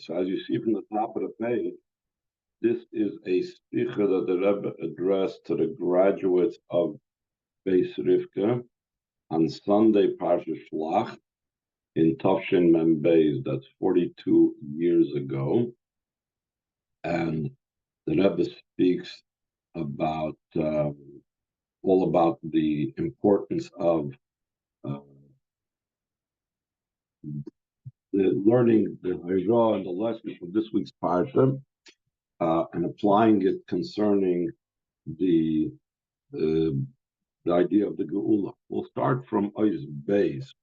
So as you see from the top of the page, this is a Sicha that the Rebbe addressed to the graduates of Beis Rivkah on Sunday, Parshas Shlach, in Tafshin Mem Beis. That's 42 years ago. And the Rebbe speaks about all about the importance of the learning the Hajrah and the lesson from this week's Parsha, and applying it concerning the idea of the Geula. We'll start from Ois Beis,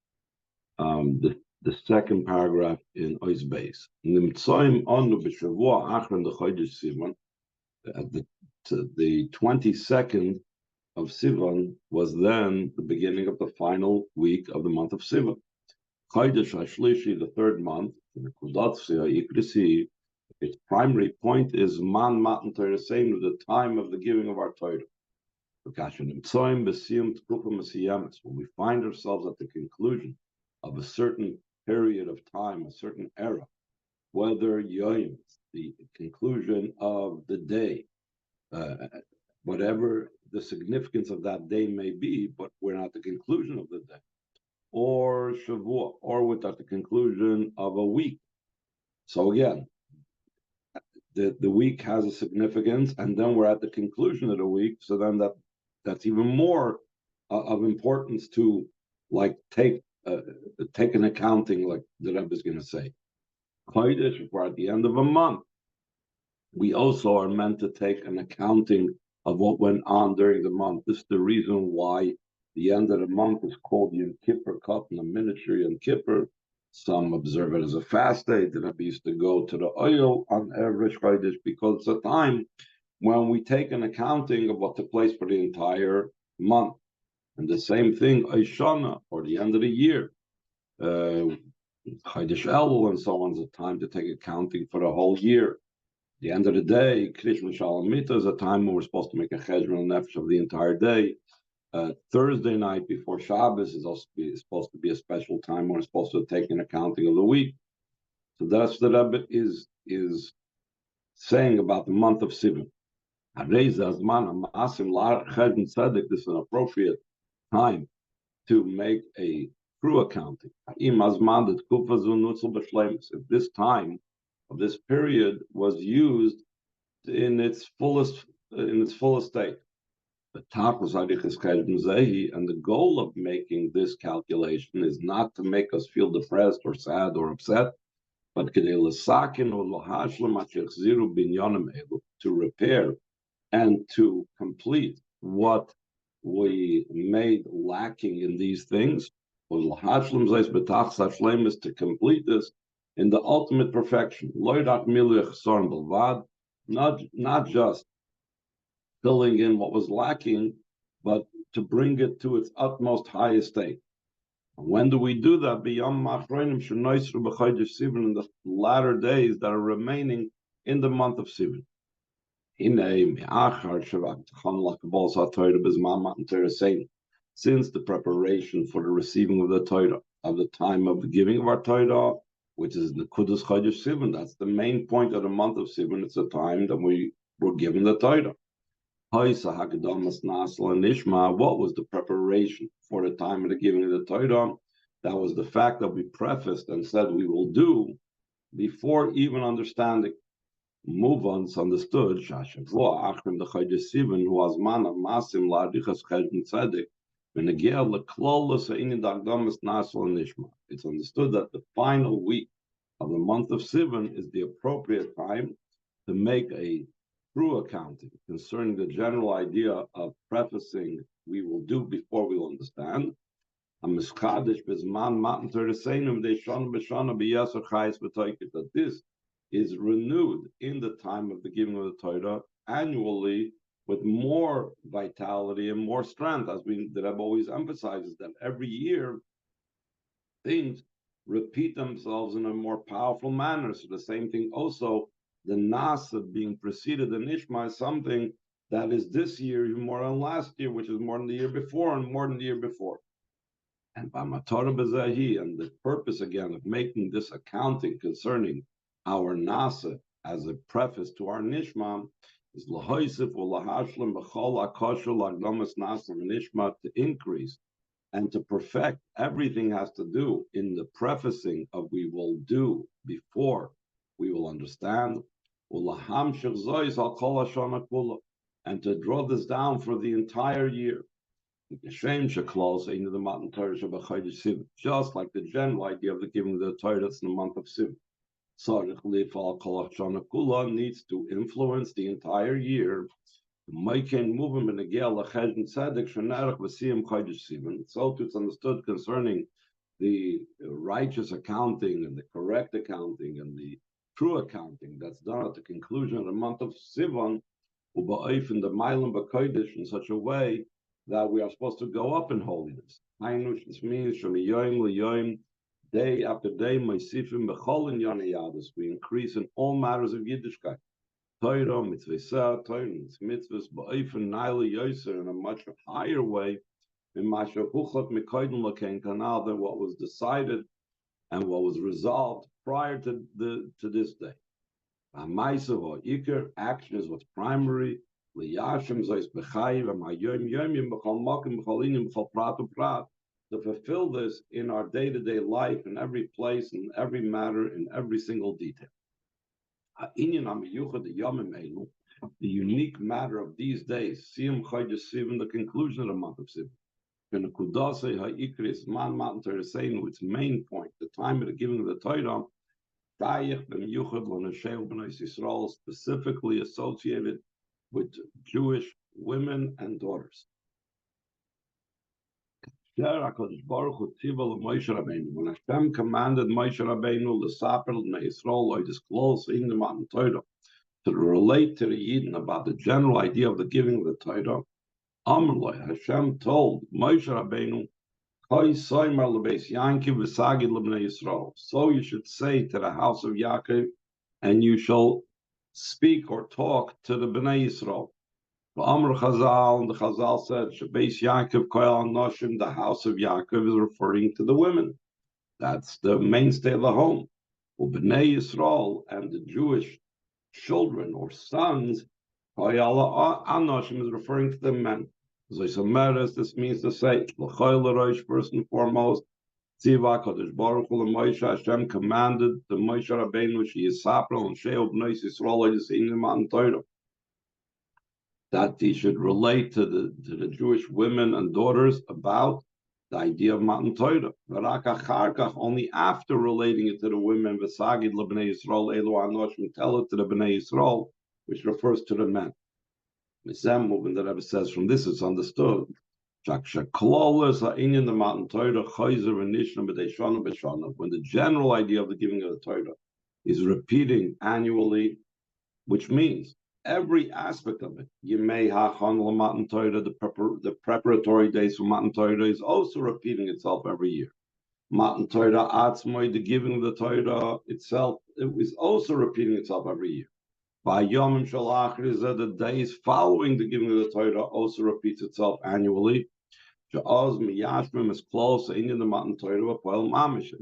the second paragraph in Ois Beis. Nimtzoim anu b'shavua achron d'chodesh Sivan. At the 22nd of Sivan was then the beginning of the final week of the month of Sivan. Chodesh HaShlishi, the third month, its primary point is Man Matan Torah Seinu, the time of the giving of our Torah. When we find ourselves at the conclusion of a certain period of time, a certain era, whether Yoim, the conclusion of the day, whatever the significance of that day may be, but we're not the conclusion of the day, or Shavua, or we're at the conclusion of a week. So again, the week has a significance, and then we're at the conclusion of the week. So then that's even more of importance to take an accounting, like the Rebbe is going to say. Chodesh, if we're at the end of a month, we also are meant to take an accounting of what went on during the month. This is the reason why the end of the month is called Yom Kippur, cut in a miniature Yom Kippur. Some observe it as a fast day. The Rebbe used to go to the oil on every Chodesh because it's a time when we take an accounting of what took place for the entire month. And the same thing, Oishana, or the end of the year, Chodesh Elul, and so on, is a time to take accounting for the whole year. The end of the day, Krishma Shalamita, is a time when we're supposed to make a cheshbon nefesh of the entire day. Thursday night before Shabbos is also supposed to be a special time when we're supposed to take an accounting of the week. So that's what the Rebbe is saying about the month of Sivan. This is an appropriate time to make a true accounting. If this time of this period was used in its fullest state. The top was and the goal of making this calculation is not to make us feel depressed or sad or upset, but to repair and to complete what we made lacking in these things. Is to complete this in the ultimate perfection. Not just filling in what was lacking, but to bring it to its utmost highest state. When do we do that? In the latter days that are remaining in the month of Sivan. Since the preparation for the receiving of the Torah, of the time of the giving of our Torah, which is the Kudus Chodesh Sivan, that's the main point of the month of Sivan. It's the time that we were given the Torah. What was the preparation for the time of the giving of the Torah? That was the fact that we prefaced and said we will do before even understanding. Move-ons understood it's understood that the final week of the month of Sivan is the appropriate time to make a true accounting concerning the general idea of prefacing we will do before we will understand. That this is renewed in the time of the giving of the Torah annually with more vitality and more strength, as the Rebbe always emphasizes that every year things repeat themselves in a more powerful manner. So the same thing also, the Nasa being preceded in Ishma is something that is this year more than last year, which is more than the year before and more than the year before. And the purpose again of making this accounting concerning our nasa as a preface to our nishma is lahoisif or lahashlim b'chol akosher lagdamas nasa nishma, to increase and to perfect everything has to do in the prefacing of we will do before we will understand, and to draw this down for the entire year. Just like the general idea of the giving of the Torah that's in the month of Siv. Needs to influence the entire year. So it's understood concerning the righteous accounting and the correct accounting and the true accounting that's done at the conclusion of the month of Sivan, in the Mailam B'Kodesh, in such a way that we are supposed to go up in holiness. This means day after day, we increase in all matters of Yiddishkeit. Torah, mitzvah, Torah, mitzvahs, ba'ofen naila yoser, in a much higher way, than what was decided and what was resolved prior to this day. Action is what's primary. To fulfill this in our day-to-day life, in every place, in every matter, in every single detail. The unique matter of these days, the conclusion of the month of Siv. Its main point, the time of the giving of the Torah, specifically associated with Jewish women and daughters. When Hashem commanded Moshe Rabbeinu to disclose in the Matan Torah, to relate to the Yidden about the general idea of the giving of the Torah, Hashem told Moshe Rabbeinu, so you should say to the house of Yaakov, and you shall speak or talk to the Bnei Yisrael. Amr Chazal, and the Chazal said, Beis Yaakov Koel Noshim, the house of Yaakov is referring to the women. That's the mainstay of the home. Bnei Yisrael, and the Jewish children or sons, Koel Anoshim is referring to the men. This means to say, first and foremost, Tziva Kadosh Baruch Hu Moshe, Hashem commanded the Moshe Rabbeinu, she is Sapra and Sheol Bnei Yisrael is in the Matan Torah, that he should relate to the Jewish women and daughters about the idea of Matan Torah. Only after relating it to the women, V'sagid LeBnei Yisrael Elu Anoshim, tell it to the Bnei Yisrael, which refers to the men. Misem movement that ever says from this it's understood. When the general idea of the giving of the Torah is repeating annually, which means every aspect of it, the preparatory days for Matan Torah is also repeating itself every year. Matan Torah Atzmoi, the giving of the Torah itself, it is also repeating itself every year. By Yom Shlach, the days following the giving of the Torah also repeats itself annually. Is close in the Matan Torah, in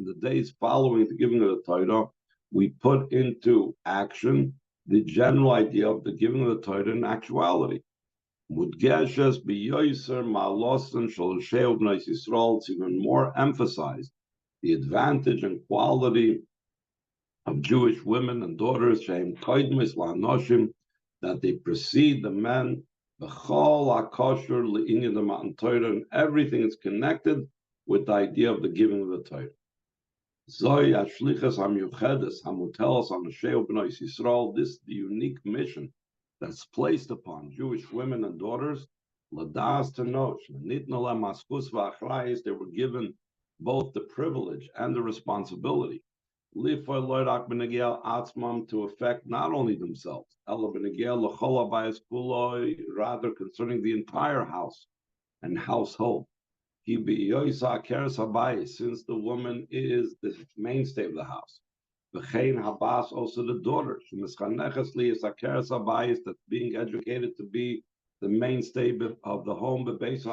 the days following the giving of the Torah, we put into action the general idea of the giving of the Torah in actuality. It's even more emphasized the advantage and quality of Jewish women and daughters, that they precede the men, and everything is connected with the idea of the giving of the Torah. This is the unique mission that's placed upon Jewish women and daughters. They were given both the privilege and the responsibility to affect not only themselves, rather concerning the entire house and household. Since the woman is the mainstay of the house. Also the daughters. That's being educated to be the mainstay of the home, the Beis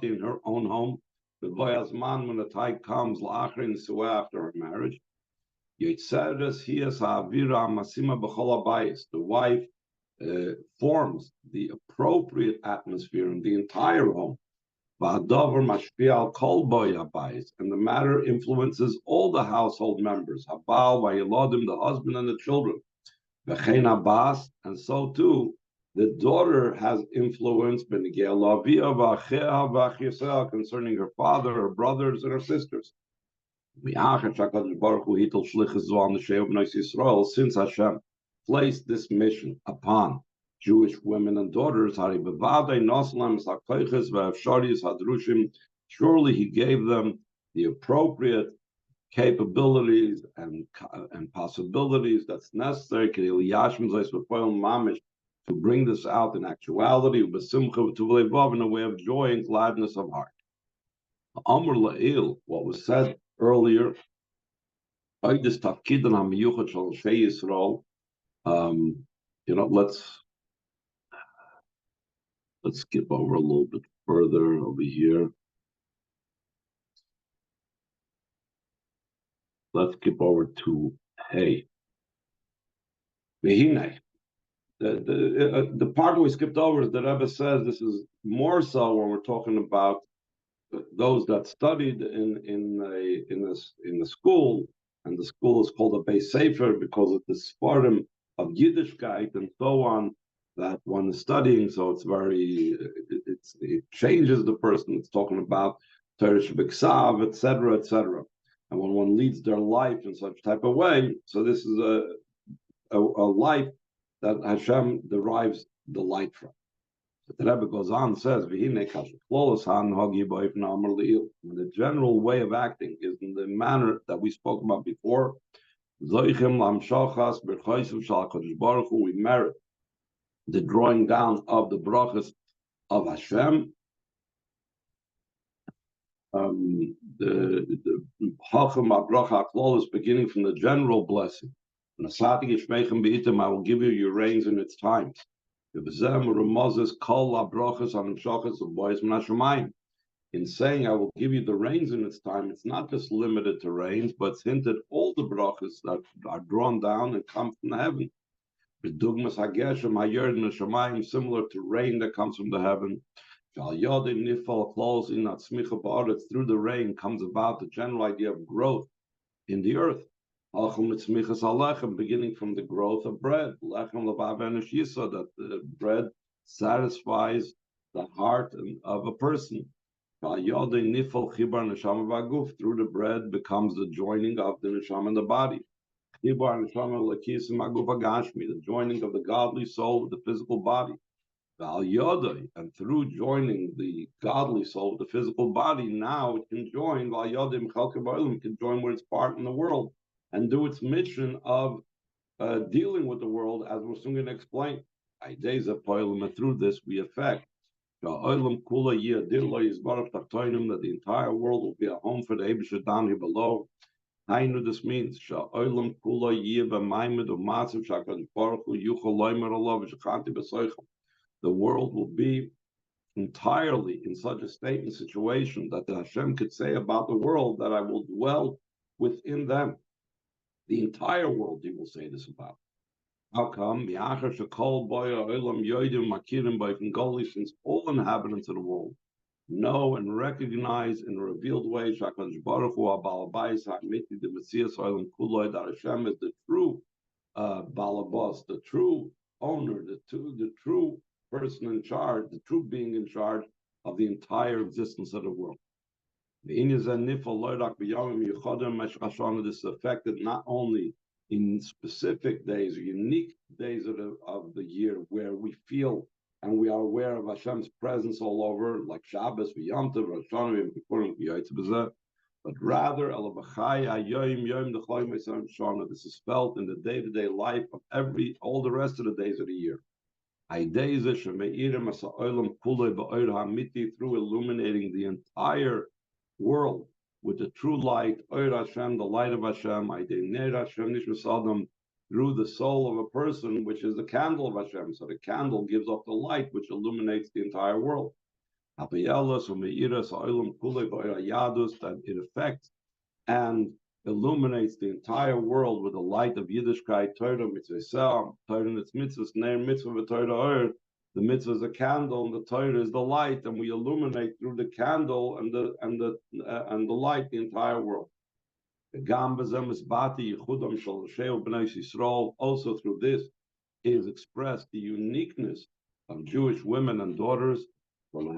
in her own home. When the time comes, after her marriage, The wife forms the appropriate atmosphere in the entire home. And the matter influences all the household members, the husband and the children. And so too, the daughter has influence concerning her father, her brothers, and her sisters. Since Hashem placed this mission upon Jewish women and daughters, surely He gave them the appropriate capabilities and possibilities that's necessary to bring this out in actuality, in a way of joy and gladness of heart. Amr La'il, what was said earlier, let's skip over a little bit further over here. Let's skip over to Hey. The part we skipped over is the Rebbe says this is more so when we're talking about those that studied in the school, and the school is called a Beis Sefer because of the Sfarim of Yiddishkeit and so on that one is studying. So it's it changes the person. It's talking about Teresh B'Ksav, etc., etc. And when one leads their life in such type of way, so this is a life that Hashem derives the light from. The Rebbe goes on and says, the general way of acting is in the manner that we spoke about before. We merit the drawing down of the brachas of Hashem. The Chacham HaBracha HaKlol is beginning from the general blessing. I will give you your reins in its times. In saying I will give you the rains in its time, it's not just limited to rains, but it's hinted all the brachas that are drawn down and come from the heaven. Similar to rain that comes from the heaven. Through the rain comes about the general idea of growth in the earth. Beginning from the growth of bread, that the bread satisfies the heart of a person. Through the bread becomes the joining of the neshama in the body. The joining of the godly soul with the physical body. And through joining the godly soul with the physical body, now it can join, can join with its part in the world and do its mission of dealing with the world, as we're soon going to explain. Through this, we affect that the entire world will be a home for the Eibusha down here below. This means the world will be entirely in such a state and situation that the Hashem could say about the world that I will dwell within them. The entire world, He will say this about. How come? Since all inhabitants of the world know and recognize in a revealed way that Hashem is the true balabas, the true owner, the true person in charge, the true being in charge of the entire existence of the world. This is affected not only in specific days or unique days of the year where we feel and we are aware of Hashem's presence all over, like Shabbos, Yom Tov, Rosh Hashanah, but rather this is felt in the day-to-day life of all the rest of the days of the year. Through illuminating the entire world with the true light, Hashem, the light of Hashem, through the soul of a person, which is the candle of Hashem. So the candle gives off the light, which illuminates the entire world. That it affects and illuminates the entire world with the light of Yiddishkeit, Torah, mitzvah, Torah and its mitzvahs, ne'er mitzvah, Torah, the mitzvah is a candle, and the Torah is the light, and we illuminate through the candle and the light the entire world. Also through this is expressed the uniqueness of Jewish women and daughters. That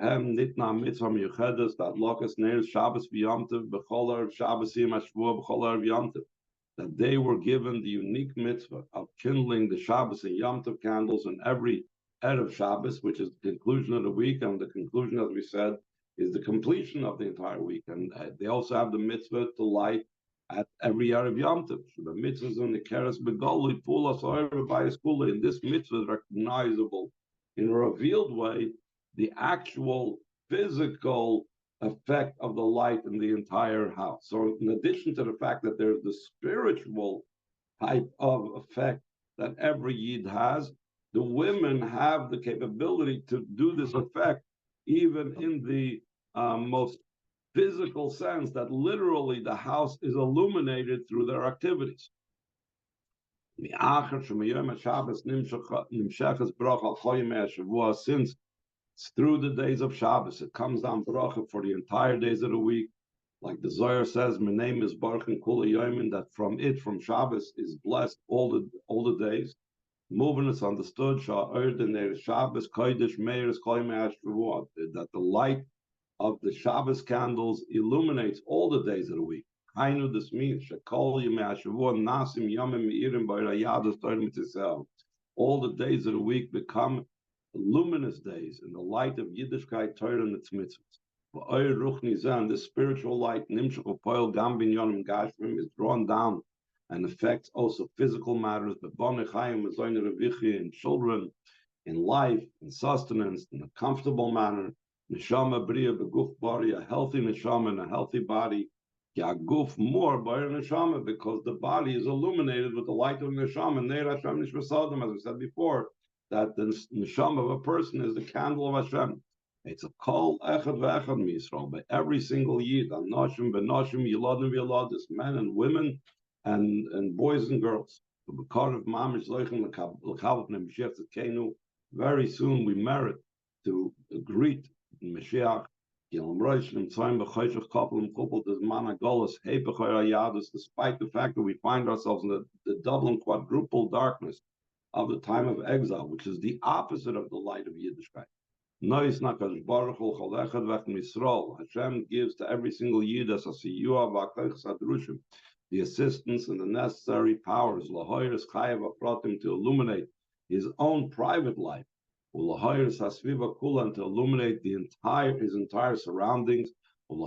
they were given the unique mitzvah of kindling the Shabbos and Yom Tov candles in every Erev Shabbos, which is the conclusion of the week, and the conclusion, as we said, is the completion of the entire week. And they also have the mitzvah to light at every Erev Yom Tov. So the mitzvahs in the Keres Begoli, Pulas, Oyer, Beis, Kula, in this mitzvah is recognizable in a revealed way the actual physical effect of the light in the entire house. So in addition to the fact that there's the spiritual type of effect that every Yid has, the women have the capability to do this effect even in the most physical sense, that literally the house is illuminated through their activities. Since it's through the days of Shabbos, it comes down bracha for the entire days of the week. Like the Zohar says, my name is Baruch and Kula Yomin, that from Shabbos is blessed all the days. Moving is understood, Shabbos, Kodesh, Meir, that the light of the Shabbos candles illuminates all the days of the week. Hainu, this means all the days of the week become luminous days in the light of Yiddishkeit, Torah, and its mitzvahs. The spiritual light is drawn down and affects also physical matters, in children, in life, in sustenance, in a comfortable manner. Neshama bria beguf bari, a healthy neshama and a healthy body. Yaguf more by neshama, because the body is illuminated with the light of neshama. Neir Hashem nishvasadim, as we said before, that the neshama of a person is the candle of Hashem. It's a kol echad ve'echad misrael, by every single yid, anoshim benoshim, yiladim v'yiladis, men and women, and boys and girls. Very soon we merit to greet Mashiach, despite the fact that we find ourselves in the double and quadruple darkness of the time of exile, which is the opposite of the light of Yiddishkeit. Hashem gives to every single Yid the assistance and the necessary powers to illuminate his own private life, and to illuminate his entire surroundings, and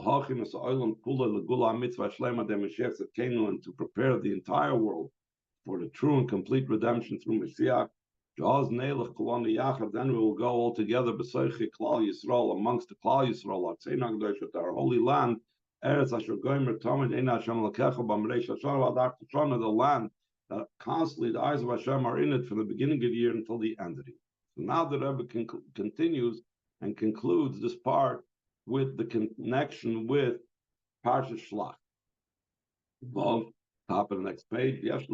to prepare the entire world for the true and complete redemption through Mashiach. Then we will go all together amongst the Klal Yisrael, our holy land, the land that constantly the eyes of Hashem are in it from the beginning of the year until the end of the year. So now the Rebbe continues and concludes this part with the connection with Parshas Shlach. Above, top of the next page, there's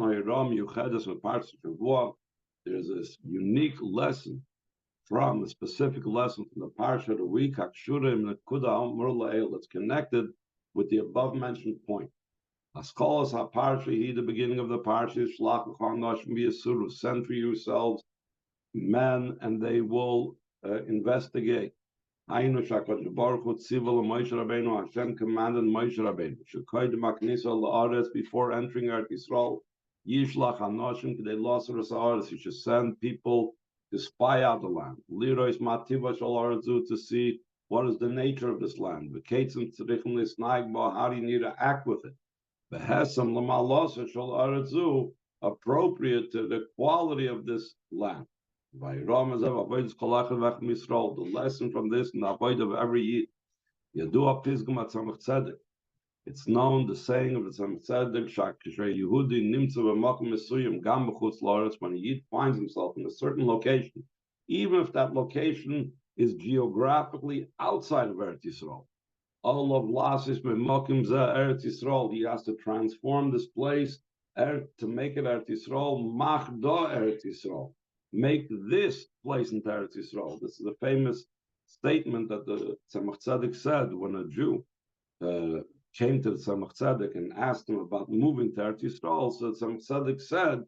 this unique lesson from a specific lesson from the Parsha of the week, that's connected with the above mentioned point. Askolas HaParsha, the beginning of the Parsha, Shlach, send for yourselves men, and they will investigate. Hashem commanded Moshe Rabbeinu, before entering Eretz Yisrael, Yishlach Hanoshim K'dei Lasar Haaretz, you should send people to spy out the land. Lirois Mativa Shal Haaretz, to see what is the nature of this land. V'keitzim tzrichim lisnaig bo, how do you need to act with it? V'hesam l'malasa Shal Haaretz, appropriate to the quality of this land. The lesson from this in the avoid of every Yid. Yadua Pizgum at Tzemach Tzedek. It's known, the saying of the Tzemach Tzedek, Yehudi nimtza b'makom mesuyim gam b'chutz la'aretz, when a Yid finds himself in a certain location, even if that location is geographically outside of Eretz Yisrael. all of Lasis Memokim Za Eretz Yisrael. He has to transform this place to make it Eretz Yisrael. Machda Eretz Yisrael. Make this place into Eretz Yisrael. This is a famous statement that the Tzemach Tzedek said when a Jew came to the Tzemach Tzedek and asked him about moving to Eretz Yisrael. So Tzemach Tzedek said,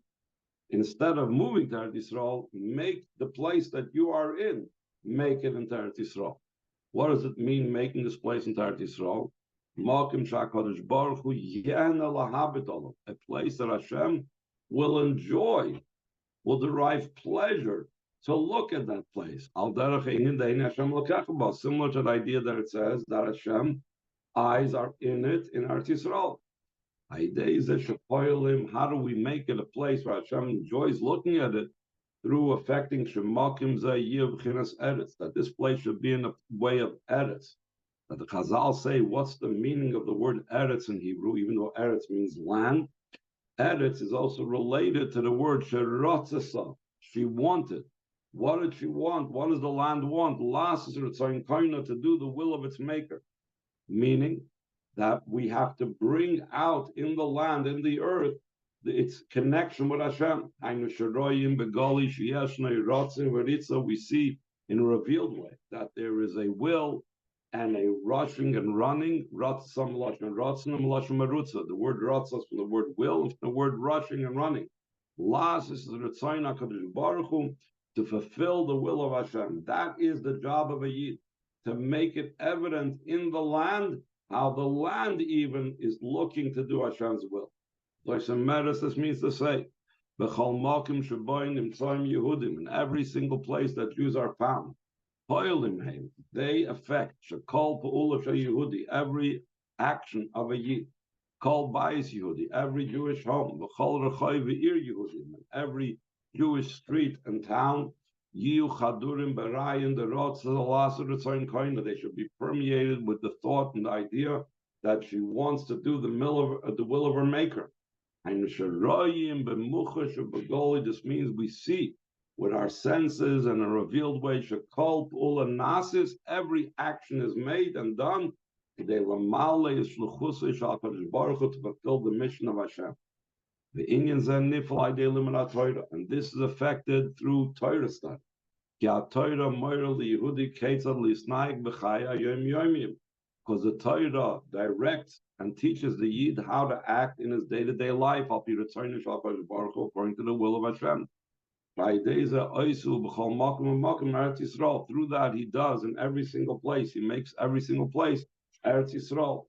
instead of moving to Eretz Yisrael, make the place that you are in, make it into Eretz Yisrael. What does it mean, making this place into Eretz Yisrael? Makim Shakadosh Baruch Hu Yena Lahabit Olam, a place that Hashem will enjoy, will derive pleasure to look at that place. Al derech einin dein Hashem lokech ba, similar to the idea that it says that Hashem eyes are in it in Eretz Yisrael. How do we make it a place where Hashem enjoys looking at it? Through affecting Shemakim Zayiv Chinas Eretz, that this place should be in a way of Eretz. That the Chazal say, what's the meaning of the word Eretz in Hebrew, even though Eretz means land? Eretz is also related to the word Sherotzasa. She wanted. What did she want? What does the land want? To do the will of its maker. Meaning that we have to bring out in the land, in the earth, its connection with Hashem. We see in a revealed way that there is a will and a rushing and running. The word ratzas from the word will and from the word rushing and running. To fulfill the will of Hashem. That is the job of a Yid, to make it evident in the land how the land even is looking to do Hashem's will. This means to say, in every single place that Jews are found, they affect every action of a Yid. Called Beis Yehudi, every Jewish home, every Jewish street and town, they should be permeated with the thought and the idea that she wants to do the will of her maker. This means we see with our senses and a revealed way. Every action is made and done to fulfill the mission of Hashem. The Indians and and this is affected through Torah study. Because the Torah directs and teaches the Yid how to act in his day-to-day life according to the will of Hashem. Through that he does in every single place. He makes every single place Eretz Yisrael.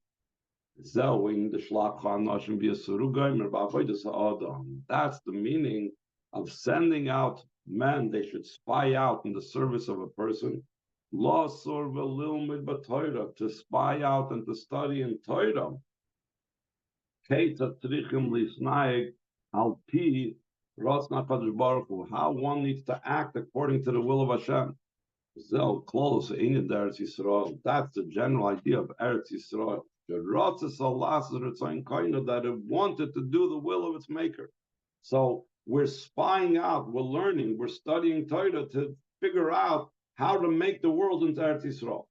That's the meaning of sending out men. They should spy out in the service of a person. To spy out and to study in Torah. How one needs to act according to the will of Hashem. That's the general idea of Eretz Yisrael. That it wanted to do the will of its maker. So we're spying out, we're learning, we're studying Torah to figure out how to make the world into Eretz Yisrael.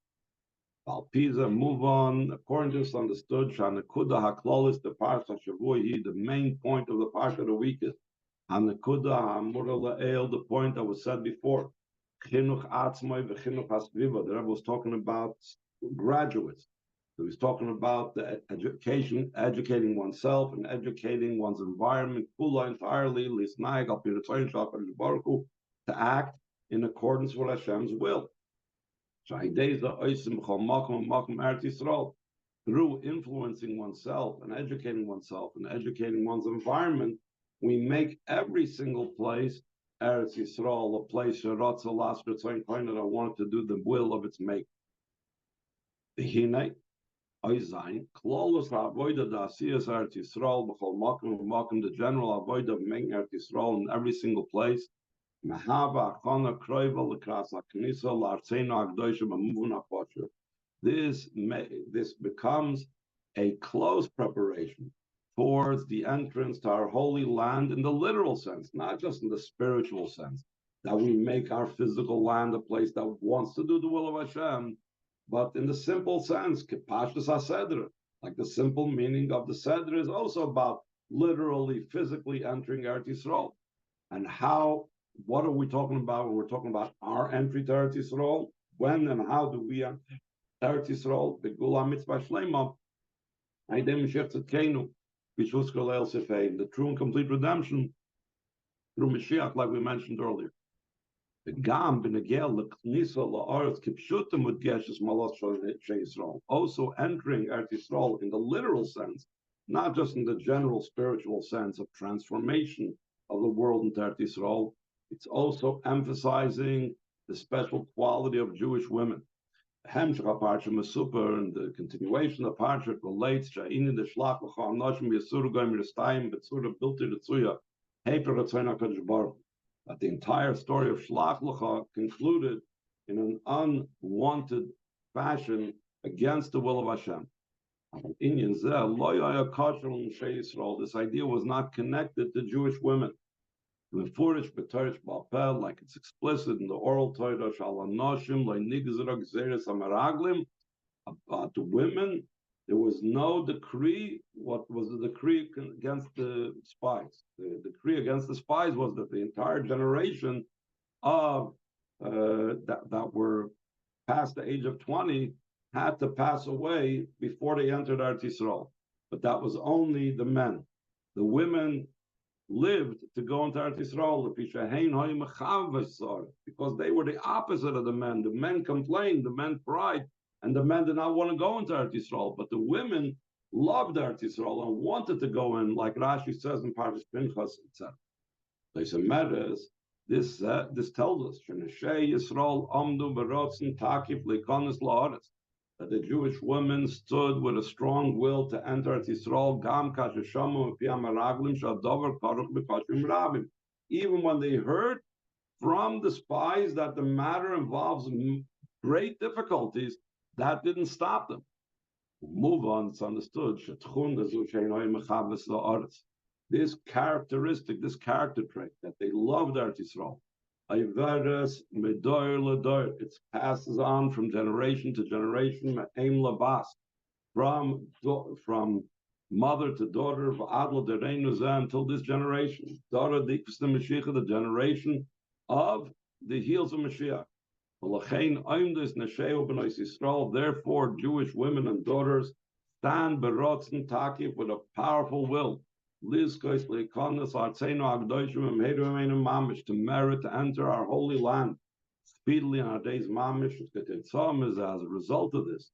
Pisa, move on. According to this, understood, Shanakuda Haklolis, the Parshas Shavuot, the main point of the Parsha of the week is Hanakuda Hamura La'el, the point that was said before. Chinuch Atzmai v'Chinuch Hasviva. The Rebbe was talking about graduates. So he's talking about the education, educating oneself and educating one's environment, Kula entirely, Lisnaig, Al Piratoyin Shachar Baruch Hu, to act in accordance with Hashem's will. Through influencing oneself and educating one's environment, we make every single place Eretz Yisrael a place that I wanted to do the will of its maker. The general avoid of making Eretz Yisrael in every single place. This becomes a close preparation towards the entrance to our holy land in the literal sense, not just in the spiritual sense, that we make our physical land a place that wants to do the will of Hashem. but in the simple sense, Parshas HaSeder, like the simple meaning of the Seder is also about literally, physically entering Eretz Yisrael. And what are we talking about when we're talking about our entry to Eretz Yisrael? When and how do we enter Eretz Yisrael? Begula mitzvah shlema, aydem Mashiach tzedkeinu, b'shus kol el sefein, the true and complete redemption through Mashiach, like we mentioned earlier. Also entering Eretz Yisrael in the literal sense, not just in the general spiritual sense of transformation of the world into Eretz Yisrael. It's also emphasizing the special quality of Jewish women. Hemshech Parsha Mesupar, and the continuation of Parsha relates to the Shlach Anoshim Yesuru Goyim Ristayim B'Tzura Bilti Ritzuya Heper Ratzon HaKadosh Baruch. But the entire story of Shlach concluded in an unwanted fashion against the will of Hashem. This idea was not connected to Jewish women. Like it's explicit in the oral Torah, about the women, there was no decree. What was the decree against the spies? The decree against the spies was that the entire generation of that were past the age of 20 had to pass away before they entered Eretz Yisrael. But that was only the men. The women lived to go into Eretz Yisrael because they were the opposite of the men. The men complained, the men cried, and the men did not want to go into Eretz Yisrael. But the women loved Eretz Yisrael and wanted to go in, like Rashi says in Parshas Pinchas, etc. This tells us that the Jewish women stood with a strong will to enter Eretz Yisrael, even when they heard from the spies that the matter involves great difficulties. That didn't stop them. Move on, it's understood. This characteristic, this character trait, that they loved Eretz Yisrael, it passes on from generation to generation, from mother to daughter, until this generation, the generation of the heels of Mashiach. Therefore, Jewish women and daughters stand with a powerful will to merit to enter our holy land speedily in our days mamish. As a result of this,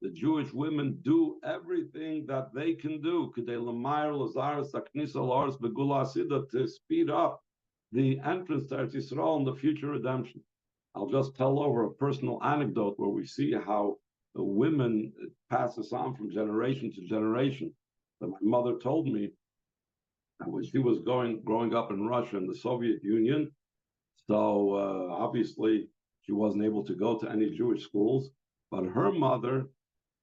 the Jewish women do everything that they can do to speed up the entrance to Eretz Yisrael and the future redemption. I'll just tell over a personal anecdote where we see how the women pass this on from generation to generation. That my mother told me when she was growing up in Russia in the Soviet Union. So obviously she wasn't able to go to any Jewish schools, but her mother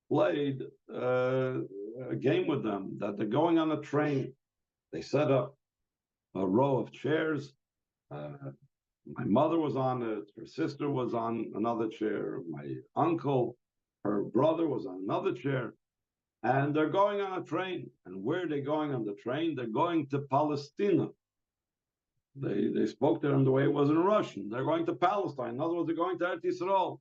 played a game with them that they're going on a train. They set up a row of chairs. My mother was on it. Her sister was on another chair. My uncle, her brother was on another chair. And they're going on a train. And where are they going on the train? They're going to Palestine. They spoke to them the way it was in Russian. They're going to Palestine. In other words, they're going to Eretz Yisrael.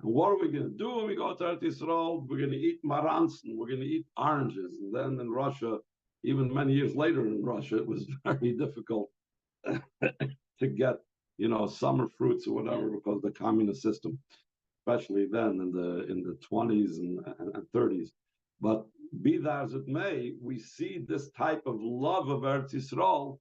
And what are we going to do when we go to Eretz Yisrael? We're going to eat marantzen. We're going to eat oranges. And then in Russia, even many years later in Russia, it was very difficult to get, summer fruits or whatever because of the communist system, especially then in the 20s and 30s. But be that as it may, we see this type of love of Eretz Yisrael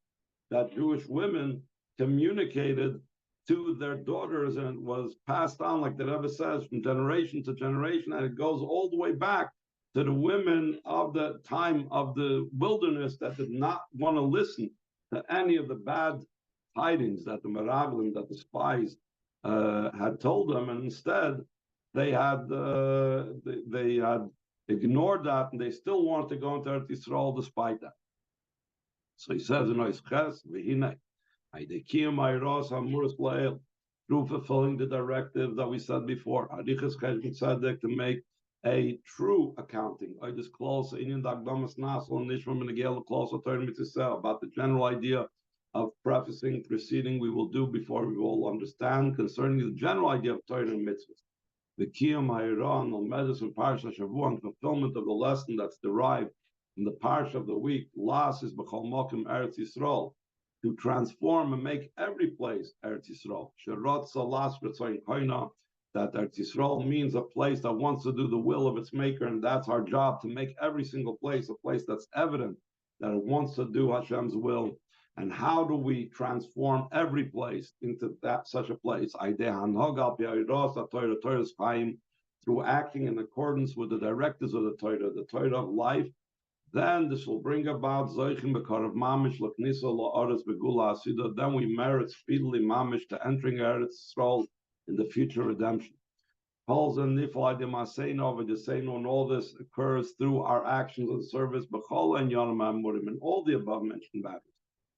that Jewish women communicated to their daughters, and it was passed on, like the Rebbe says, from generation to generation, and it goes all the way back to the women of the time of the wilderness that did not want to listen to any of the bad tidings that the Meraglim, that the spies had told them, and instead they had ignored that, and they still wanted to go into Eretz Yisrael despite that. So he says in Oisches, through fulfilling the directive that we said before, Arichas Cheshbon Tzedek, to make a true accounting. I just close in the Agdamas Nasl and Nishma Menegel close about the general idea of prefacing, preceding we will do before we will understand concerning the general idea of Torah and mitzvahs. The Kiyum Ha'irah and Medus and Parshas Shavua and fulfillment of the lesson that's derived in the Parsha of the week, Las is B'chol Mokim Eretz Yisrael, to transform and make every place Eretz Yisrael. Sherot Salas B'tzoyin Koina, that Eretz Yisrael means a place that wants to do the will of its maker, and that's our job, to make every single place a place that's evident that it wants to do Hashem's will. And how do we transform every place into that such a place? Through acting in accordance with the directives of the Torah of life. Then this will bring about Zoichim B'Karav Mamish L'Knisa La'aretz B'Gula Asida. Then we merit speedily Mamish to entering Eretz Yisrael in the future redemption. And all this occurs through our actions and service, B'Chol and Yonam Amurim, in all the above mentioned matters.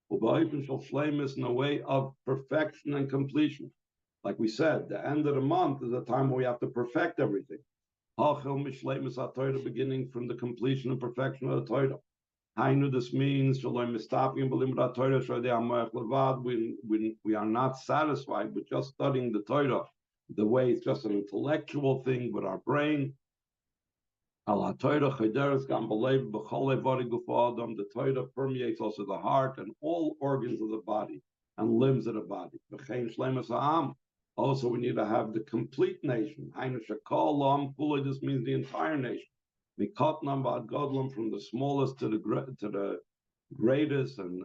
In a way of perfection and completion. Like we said, the end of the month is a time where we have to perfect everything. Beginning from the completion and perfection of the Torah. This means we are not satisfied with just studying the Torah the way it's just an intellectual thing with our brain. The Torah permeates also the heart and all organs of the body and limbs of the body. Also, we need to have the complete nation. This means the entire nation. From the smallest to the greatest, and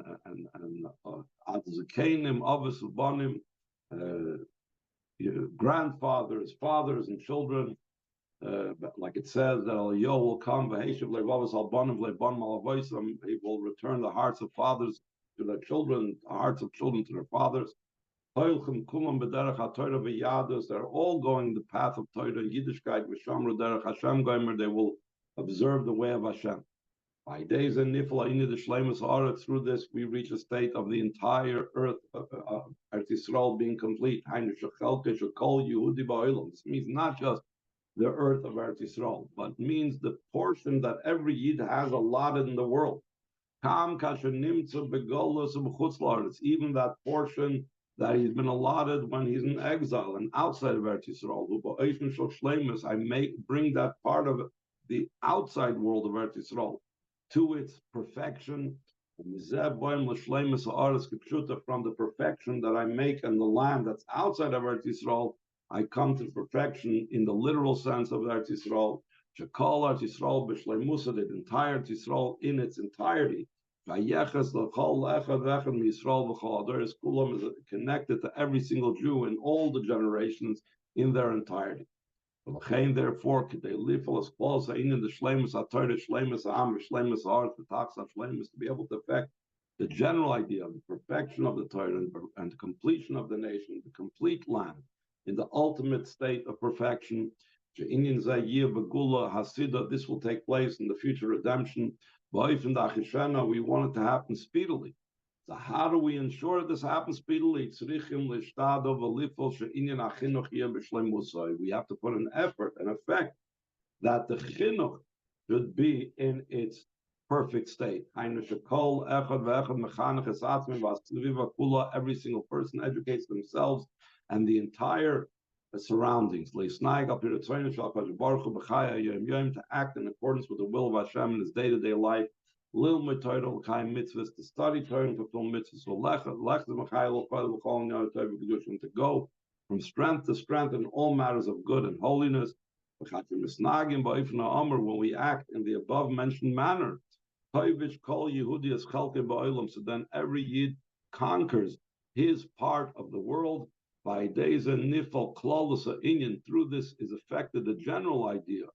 grandfathers, fathers, and children. But like it says that Eliyahu will come, he will return the hearts of fathers to their children, the hearts of children to their fathers. They're all going the path of Torah and Yiddishkeit, they will observe the way of Hashem. By days and through this we reach a state of the entire earth, Eretz Yisrael being complete. This means not just the earth of Eretz Yisrael, but means the portion that every Yid has allotted in the world. Even that portion that he's been allotted when he's in exile and outside of Eretz Yisrael. I bring that part of the outside world of Eretz Yisrael to its perfection. From the perfection that I make in the land that's outside of Eretz Yisrael, I come to perfection in the literal sense of Eretz Yisrael. Shekol Eretz Yisrael b'shleimusa, the entire Eretz Yisrael in its entirety. Vayeches l'chol echad v'echad miYisrael v'chol adoros kulam is connected to every single Jew in all the generations in their entirety. Therefore, to be able to affect the general idea of the perfection of the Torah and the completion of the nation, the complete land, in the ultimate state of perfection. This will take place in the future redemption. We want it to happen speedily. So how do we ensure this happens speedily? We have to put an effort, an effect, that the chinuch should be in its perfect state. Every single person educates themselves and the entire surroundings. To act in accordance with the will of Hashem in his day-to-day life. To study Torah and fulfill mitzvahs. To go from strength to strength in all matters of good and holiness. When we act in the above mentioned manner, so then every Yid conquers his part of the world. By days and nifal klolusa inyan, through this is affected the general idea,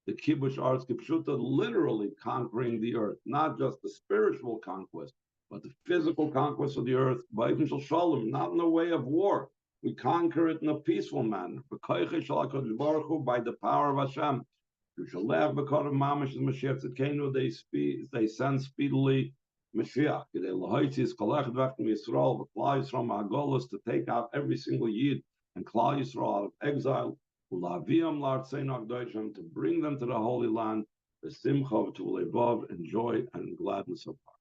the kibush arts kipshuta, literally conquering the earth, not just the spiritual conquest, but the physical conquest of the earth. By not in the way of war. We conquer it in a peaceful manner. By the power of Hashem. They send speedily Mashiach, to take out every single Yid and Klal Yisrael out of exile, Ulaviam Lartzein Akdoshim, to bring them to the Holy Land, the Simcha to Levav, and joy and gladness of heart.